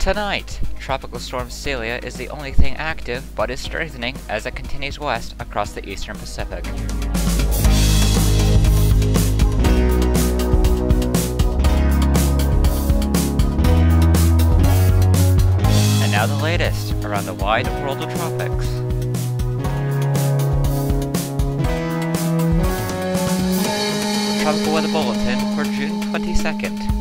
Tonight, Tropical Storm Celia is the only thing active, but is strengthening as it continues west across the eastern Pacific. And now the latest around the wide world of tropics. Tropical Weather Bulletin for June 22nd.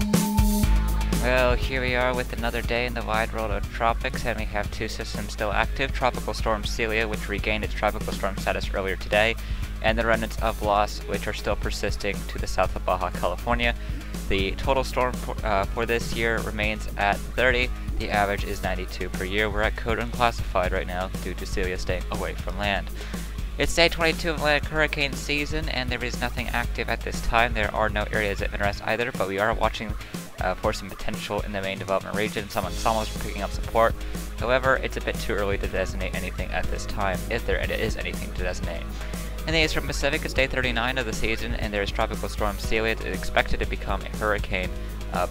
Well, here we are with another day in the wide world of tropics, and we have two systems still active. Tropical Storm Celia, which regained its tropical storm status earlier today, and the remnants of loss, which are still persisting to the south of Baja California. The total storm for this year remains at 30. The average is 92 per year. We're at code unclassified right now due to Celia staying away from land. It's day 22 of Atlantic hurricane season, and there is nothing active at this time. There are no areas of interest either, but we are watching for some potential in the main development region. Some ensembles are picking up support. However, it's a bit too early to designate anything at this time, if there is anything to designate. In the Eastern Pacific, it's day 39 of the season, and there is Tropical Storm Celia. It's expected to become a hurricane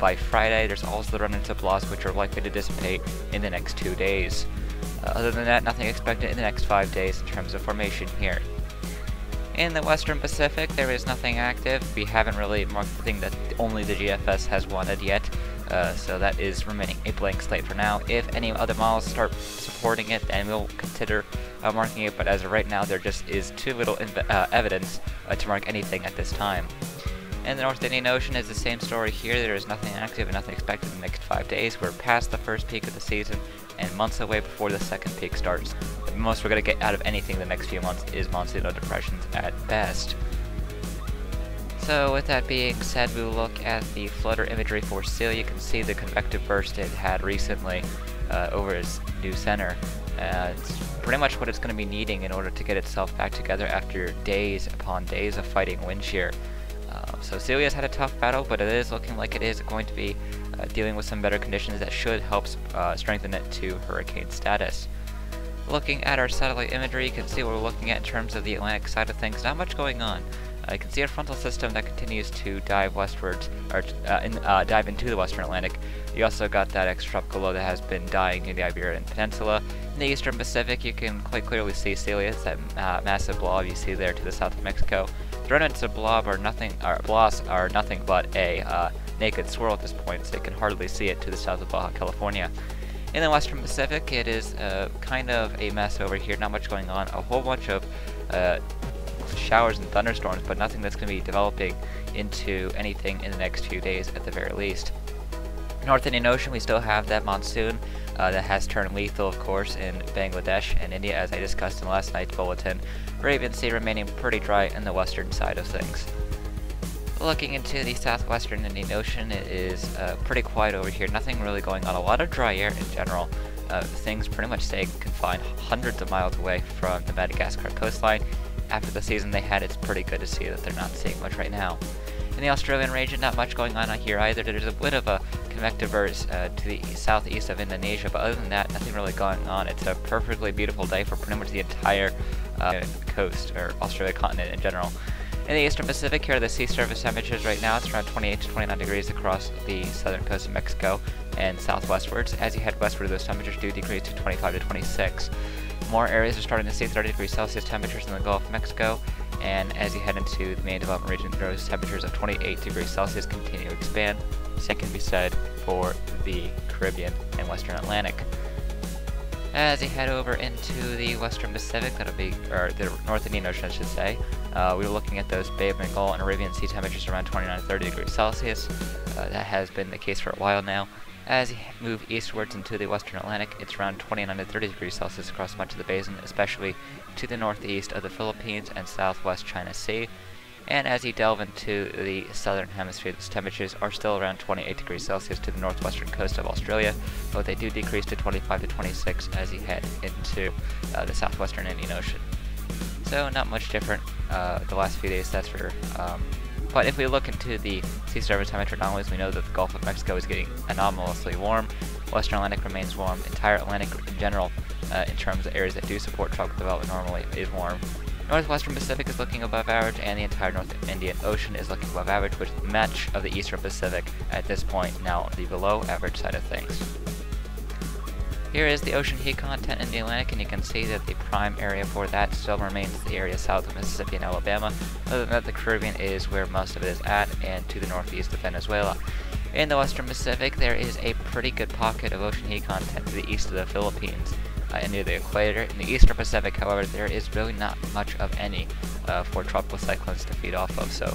by Friday. There's also the remnants of loss, which are likely to dissipate in the next 2 days. Other than that, nothing expected in the next 5 days in terms of formation here. In the Western Pacific, there is nothing active. We haven't really marked the thing that only the GFS has wanted yet, so that is remaining a blank slate for now. If any other models start supporting it, then we'll consider marking it, but as of right now, there just is too little evidence to mark anything at this time. In the North Indian Ocean is the same story here. There is nothing active and nothing expected in the next 5 days. We're past the first peak of the season and months away before the second peak starts. The most we're going to get out of anything the next few months is monsoonal depressions at best. So with that being said, we will look at the flutter imagery for Celia. You can see the convective burst it had recently over its new center. It's pretty much what it's going to be needing in order to get itself back together after days upon days of fighting wind shear. So Celia's had a tough battle, but it is looking like it is going to be dealing with some better conditions that should help strengthen it to hurricane status. Looking at our satellite imagery, you can see what we're looking at in terms of the Atlantic side of things. Not much going on. You can see a frontal system that continues to dive westwards, or dive into the Western Atlantic. You also got that extratropical low that has been dying in the Iberian Peninsula. In the Eastern Pacific, you can quite clearly see Celia. It's that massive blob you see there to the south of Mexico. The remnants of blob are nothing, or blobs are nothing but a naked swirl at this point, so you can hardly see it to the south of Baja California. In the Western Pacific, it is kind of a mess over here. Not much going on. A whole bunch of showers and thunderstorms, but nothing that's going to be developing into anything in the next few days at the very least. North Indian Ocean, we still have that monsoon that has turned lethal, of course, in Bangladesh and India, as I discussed in last night's bulletin. Arabian Sea remaining pretty dry in the western side of things. Looking into the southwestern Indian Ocean, it is pretty quiet over here. Nothing really going on. A lot of dry air in general. Things pretty much stay confined hundreds of miles away from the Madagascar coastline. After the season they had, it's pretty good to see that they're not seeing much right now. In the Australian region, not much going on here either. There's a bit of a convective burst to the southeast of Indonesia, but other than that, nothing really going on. It's a perfectly beautiful day for pretty much the entire coast, or Australia continent in general. In the Eastern Pacific, here are the sea surface temperatures right now. It's around 28 to 29 degrees across the southern coast of Mexico and southwestwards. As you head westward, those temperatures do decrease to 25 to 26. More areas are starting to see 30 degrees Celsius temperatures in the Gulf of Mexico, and as you head into the main development region, those temperatures of 28 degrees Celsius continue to expand. Same can be said for the Caribbean and Western Atlantic. As you head over into the Western Pacific, that'll be, or the North Indian Ocean I should say, we're looking at those Bay of Bengal and Arabian Sea temperatures around 29 to 30 degrees Celsius. That has been the case for a while now. As you move eastwards into the Western Atlantic, it's around 29 to 30 degrees Celsius across much of the basin, especially to the northeast of the Philippines and southwest China Sea. And as you delve into the southern hemisphere, those temperatures are still around 28 degrees Celsius to the northwestern coast of Australia, but they do decrease to 25 to 26 as you head into the southwestern Indian Ocean. So not much different the last few days, that's for sure. But if we look into the sea surface temperature anomalies, we know that the Gulf of Mexico is getting anomalously warm. Western Atlantic remains warm. Entire Atlantic in general, in terms of areas that do support tropical development normally, is warm. Northwestern Pacific is looking above average, and the entire North Indian Ocean is looking above average, with much of the Eastern Pacific at this point now on the below average side of things. Here is the ocean heat content in the Atlantic, and you can see that the prime area for that still remains the area south of Mississippi and Alabama. Other than that, the Caribbean is where most of it is at, and to the northeast of Venezuela. In the Western Pacific, there is a pretty good pocket of ocean heat content to the east of the Philippines and near the equator. In the Eastern Pacific, however, there is really not much of any for tropical cyclones to feed off of, so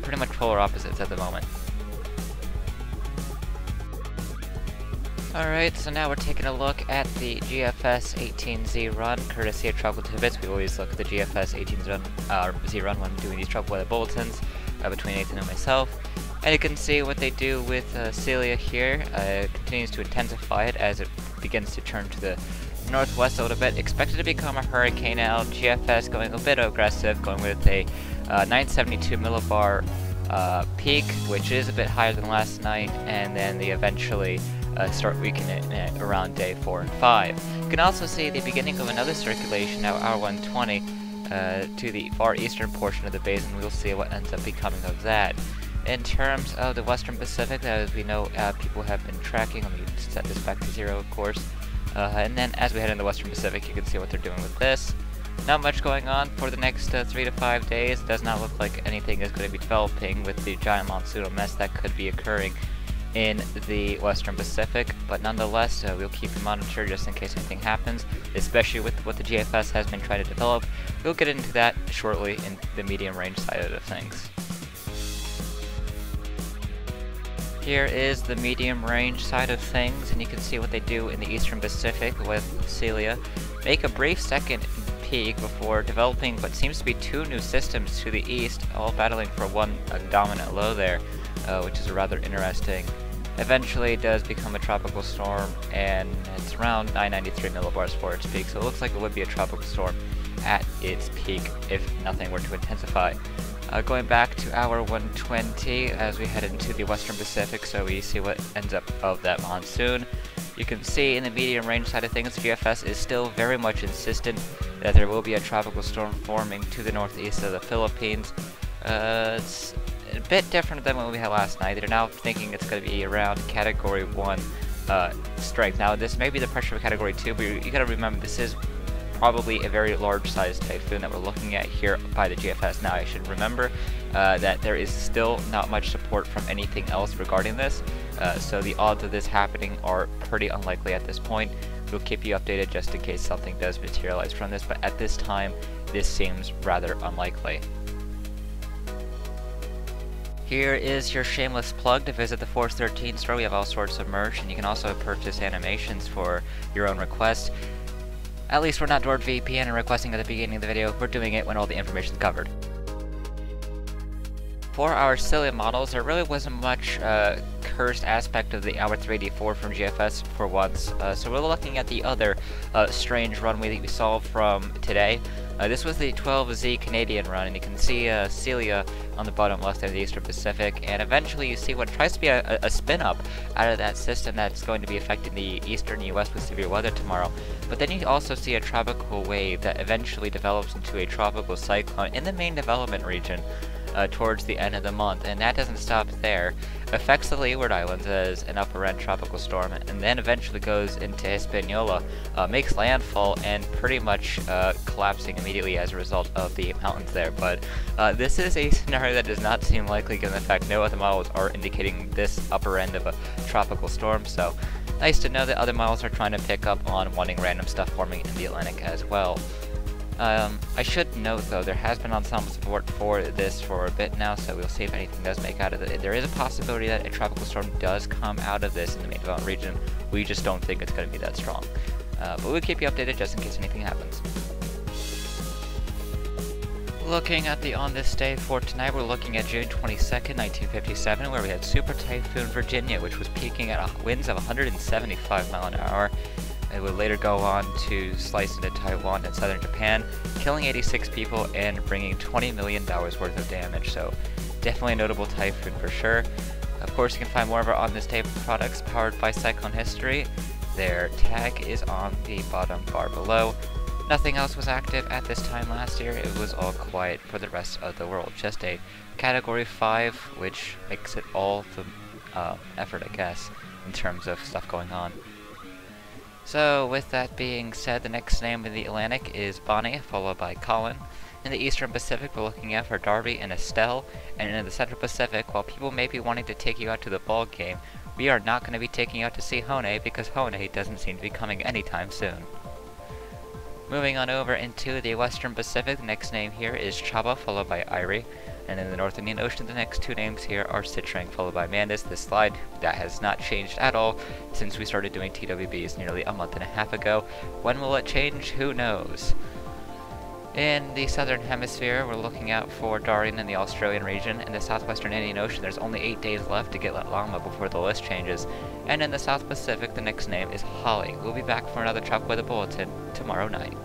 pretty much polar opposites at the moment. Alright, so now we're taking a look at the GFS 18Z run, courtesy of Tropical Tidbits. We always look at the GFS 18Z run when doing these tropical weather bulletins between Nathan and myself. And you can see what they do with Celia here. It continues to intensify it as it begins to turn to the northwest a little bit. Expected to become a hurricane now. GFS going a bit aggressive, going with a 972 millibar peak, which is a bit higher than last night, and then they eventually start weakening it around day 4 and 5. You can also see the beginning of another circulation now, hour 120, to the far eastern portion of the basin. We'll see what ends up becoming of that. In terms of the Western Pacific, as we know, people have been tracking. Let me set this back to 0, of course. And then as we head into the Western Pacific, you can see what they're doing with this. Not much going on for the next 3 to 5 days. It does not look like anything is going to be developing with the giant monsoonal mess that could be occurring in the Western Pacific, but nonetheless, we'll keep you monitored just in case anything happens, especially with what the GFS has been trying to develop. We'll get into that shortly in the medium range side of things. Here is the medium range side of things, and you can see what they do in the Eastern Pacific with Celia. Make a brief second peak before developing what seems to be 2 new systems to the east, all battling for one dominant low there, which is rather interesting. Eventually it does become a tropical storm, and it's around 993 millibars for its peak, so it looks like it would be a tropical storm at its peak if nothing were to intensify. Going back to hour 120 as we head into the Western Pacific, so we see what ends up of that monsoon. You can see in the medium range side of things, the GFS is still very much insistent that there will be a tropical storm forming to the northeast of the Philippines. It's a bit different than what we had last night. They're now thinking it's going to be around Category 1 strength. Now, this may be the pressure of Category 2, but you gotta remember this is probably a very large-sized typhoon that we're looking at here by the GFS. Now, I should remember that there is still not much support from anything else regarding this, so the odds of this happening are pretty unlikely at this point. We'll keep you updated just in case something does materialize from this, but at this time, this seems rather unlikely. Here is your shameless plug to visit the Force 13 store. We have all sorts of merch, and you can also purchase animations for your own request. At least we're not NordVPN and requesting at the beginning of the video. We're doing it when all the information is covered. For our Celia models, there really wasn't much cursed aspect of the Hour 384 from GFS for once. So we're looking at the other strange runway that we saw from today. This was the 12Z Canadian run, and you can see Celia on the bottom left of the Eastern Pacific, and eventually you see what tries to be a spin-up out of that system that's going to be affecting the eastern US with severe weather tomorrow. But then you also see a tropical wave that eventually develops into a tropical cyclone in the main development region towards the end of the month, and that doesn't stop there. Affects the Leeward Islands as an upper end tropical storm, and then eventually goes into Hispaniola, makes landfall, and pretty much collapsing immediately as a result of the mountains there. But this is a scenario that does not seem likely given the fact no other models are indicating this upper end of a tropical storm, so nice to know that other models are trying to pick up on wanting random stuff forming in the Atlantic as well. I should note though, there has been ensemble support for this for a bit now, so we'll see if anything does make out of it. There is a possibility that a tropical storm does come out of this in the main development region. We just don't think it's going to be that strong. But we'll keep you updated just in case anything happens. Looking at the on this day for tonight, we're looking at June 22nd, 1957, where we had Super Typhoon Virginia, which was peaking at winds of 175 miles an hour. It would later go on to slice into Taiwan and southern Japan, killing 86 people and bringing $20 million worth of damage. So definitely a notable typhoon for sure. Of course, you can find more of our On This Day products powered by Cyclone History. Their tag is on the bottom bar below. Nothing else was active at this time last year. It was all quiet for the rest of the world. Just a Category 5, which makes it all the effort, I guess, in terms of stuff going on. So with that being said, the next name in the Atlantic is Bonnie, followed by Colin. In the Eastern Pacific, we're looking out for Darby and Estelle. And in the Central Pacific, while people may be wanting to take you out to the ball game, we are not going to be taking you out to see Hone because Hone doesn't seem to be coming anytime soon. Moving on over into the Western Pacific, the next name here is Chaba, followed by Irie. And in the North Indian Ocean, the next two names here are Citrang, followed by Mandus. This slide, that has not changed at all since we started doing TWBs nearly a month and a half ago. When will it change? Who knows? In the Southern Hemisphere, we're looking out for Darian in the Australian region. In the Southwestern Indian Ocean, there's only 8 days left to get Lama before the list changes. And in the South Pacific, the next name is Holly. We'll be back for another Tropic Weather Bulletin tomorrow night.